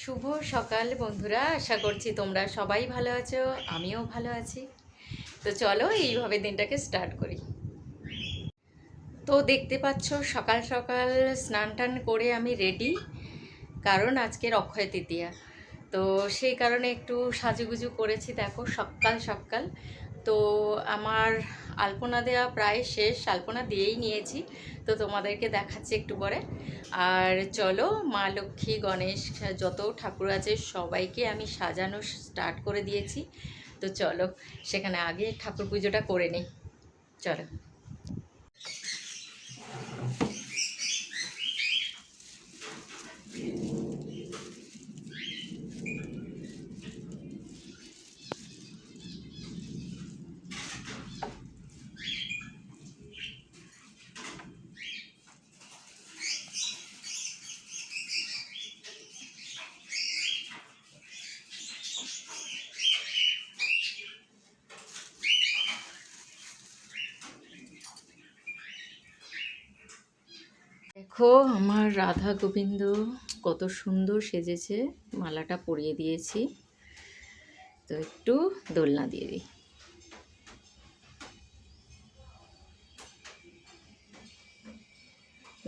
শুভ সকাল বন্ধুরা, আশা করছি তোমরা সবাই ভালো আছো, আমিও ভালো আছি। তো চলো এইভাবে দিনটাকে স্টার্ট করি। তো দেখতে পাচ্ছ সকাল সকাল স্নান টান করে আমি রেডি, কারণ আজকের অক্ষয় তৃতীয়া। তো সেই কারণে একটু সাজুগুজু করেছি, দেখো সকাল সকাল। তো আমার আলপনা দেওয়া প্রায় শেষ, আলপনা দিয়েই নিয়েছি, তো তোমাদেরকে দেখাচ্ছি একটু পরে। আর চলো, মা লক্ষ্মী গণেশ যত ঠাকুর আছে সবাইকে আমি সাজানো স্টার্ট করে দিয়েছি। তো চলো সেখানে আগে ঠাকুর পুজোটা করে নিই, চলো। দেখো আমার রাধা গোবিন্দ কত সুন্দর সেজেছে, মালাটা পরিয়ে দিয়েছি। তো একটু দোলনা দিয়ে দিই।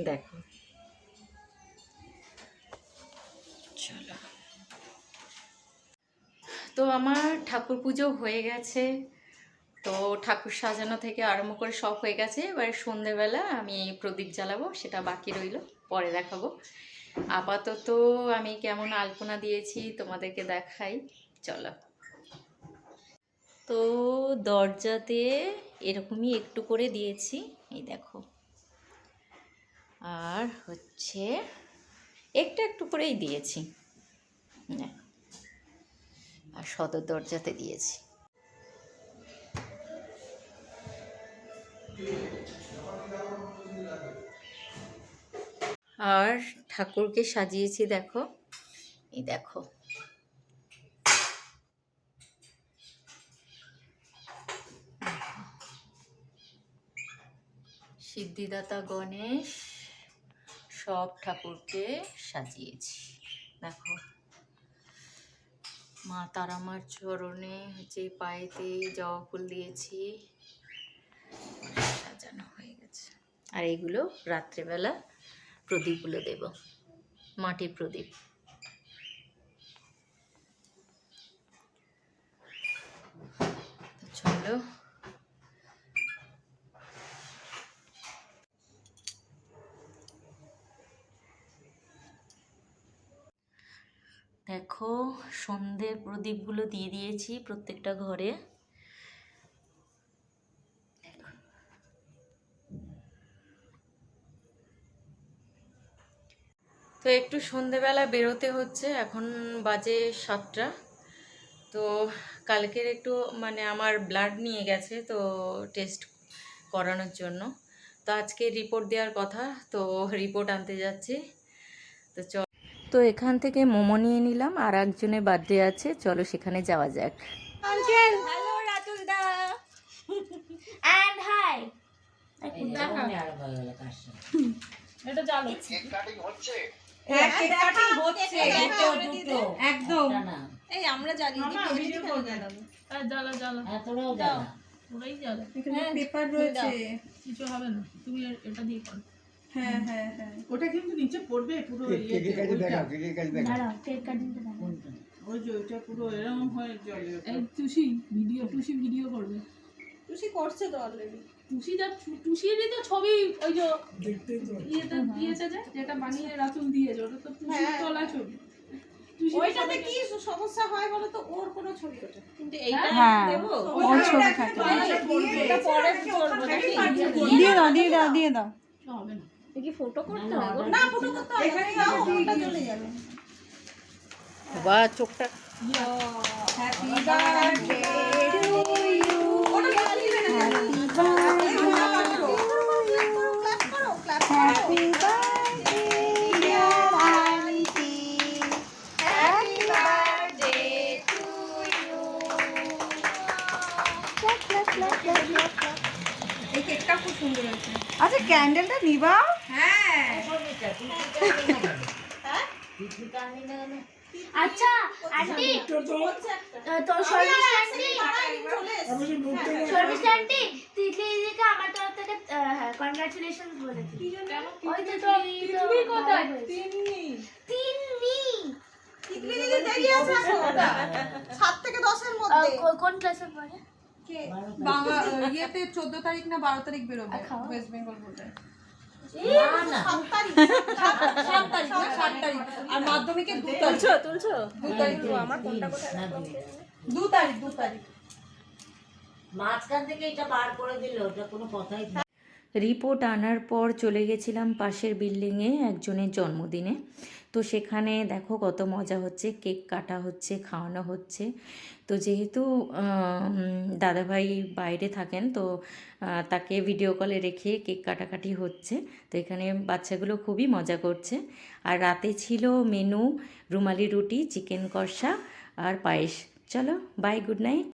দেখো, চলো। তো আমার ঠাকুর পুজো হয়ে গেছে, তো ঠাকুর সাজানো থেকে আরম্ভ করে সব হয়ে গেছে। এবার সন্ধেবেলা আমি প্রদীপ জ্বালাবো, সেটা বাকি রইল, পরে দেখাবো। আপাতত আমি কেমন আলপনা দিয়েছি তোমাদেরকে দেখাই, চলো। তো দরজাতে এরকমই একটু করে দিয়েছি, এই দেখো। আর হচ্ছে একটু একটু করেই দিয়েছি, আর সদর দরজাতে দিয়েছি। আর ঠাকুরকে সাজিয়েছি, দেখো, এই দেখো। সিদ্ধিদাতা গণেশ সব ঠাকুরকে সাজিয়েছি, দেখো। মা তারামার চরণে হচ্ছে পায়েতে জবা ফুল দিয়েছি, সাজানো হয়ে গেছে। আর এইগুলো রাত্রেবেলা প্রদীপগুলো দেব, মাটির প্রদীপ। চলো, দেখো সন্ধ্যের প্রদীপগুলো দিয়ে দিয়েছি প্রত্যেকটা ঘরে। তো একটু সন্ধেবেলা বেরোতে হচ্ছে, এখন বাজে 7টা। তো কালকের একটু মানে আমার ব্লাড নিয়ে গেছে, তো টেস্ট করানোর জন্য। তো আজকে রিপোর্ট দেওয়ার কথা, তো রিপোর্ট আনতে যাচ্ছি। তো তো এখান থেকে মোমো নিয়ে নিলাম, আর একজনের বার্থডে আছে, চলো সেখানে যাওয়া যাক। Uncle hello Ratul da and hi এটা জানো কেক কাটিং হচ্ছে। হ্যাঁ কেক কাটিং হচ্ছে, দুটো একদম। এই আমরা জানি দি ভিডিও করে দাও। আর জ্বালা জ্বালা, হ্যাঁ তোরাও জ্বালা, ওরাই জ্বালা। এখানে পেপার রয়েছে, কিছু হবে না, তুমি এটা দিয়ে করো। হ্যাঁ হ্যাঁ হ্যাঁ, ওটা কিন্তু নিচে পড়বে পুরো। কেক কাটিং দেখাও, কেক কাটিং দেখাও, দাঁড়াও কেক কাটিংটা দাও। ওই যে ওটা পুরো এরকম হয়ে জলে। এই টুসি ভিডিও করবে। টুসি করছে তো অলরেডি। টুসিরই তো ছবি, ওই যে ইয়েতে দিয়েছে, যেটা বানিয়ে রাতুল দিয়েছে, ওটা তো টুসির তোলা ছবি। ওইটাতে কি সমস্যা হয় বলো তো, ওর কোনো ছবি ওঠে, কিন্তু এইটা দেব ওর ছবি থাকে। এটা পরে করব নাকি? দিয়ে দাও হবে না। কি ফটো করতে হবে না? ফটো করতে হবে, এখানে দাও, ফটোটা চলে যাবে। বাহ, চোখটা। Happy birthday to you, happy birthday dear aunty, happy birthday to you. এই কেকটা খুব সুন্দর হয়েছে। আচ্ছা ক্যান্ডেলটা নিবা? হ্যাঁ। আচ্ছা আন্টি তো শর্মিষ্ঠা আন্টি তিতলি দিদিকে আমার তরফ থেকে কনগ্রাচুলেশন বলেছি। ওই তো তুমি কোথায়? তিন্নি তিতলি দিদি দেরি আছে আসো 7 থেকে 10 এর মধ্যে। কোন ক্লাসে পড়ে? বাংলা ইয়েতে 14 তারিখ না 12 তারিখ বেরোবে ওয়েস্ট বেঙ্গল বোর্ডে। না 7 তারিখ আর মাধ্যমিকে 2 তারিখ। তুলছো 2 তারিখ আমার কোনটা কোথায়? 2 তারিখ মাঝখান থেকে এটা বার করে দিল, ওটা কোনো কথাই না। রিপোর্ট আনার পর চলে গেছিলাম পাশের বিল্ডিংয়ে একজনের জন্মদিনে। তো সেখানে দেখো কত মজা হচ্ছে, কেক কাটা হচ্ছে, খাওয়ানো হচ্ছে। তো যেহেতু দাদাভাই বাইরে থাকেন, তো তাকে ভিডিও কলে রেখে কেক কাটাকাটি হচ্ছে। তো এখানে বাচ্চাগুলো খুবই মজা করছে। আর রাতে ছিল মেনু রুমালি রুটি, চিকেন কষা আর পায়েস। চলো বাই, গুড নাইট।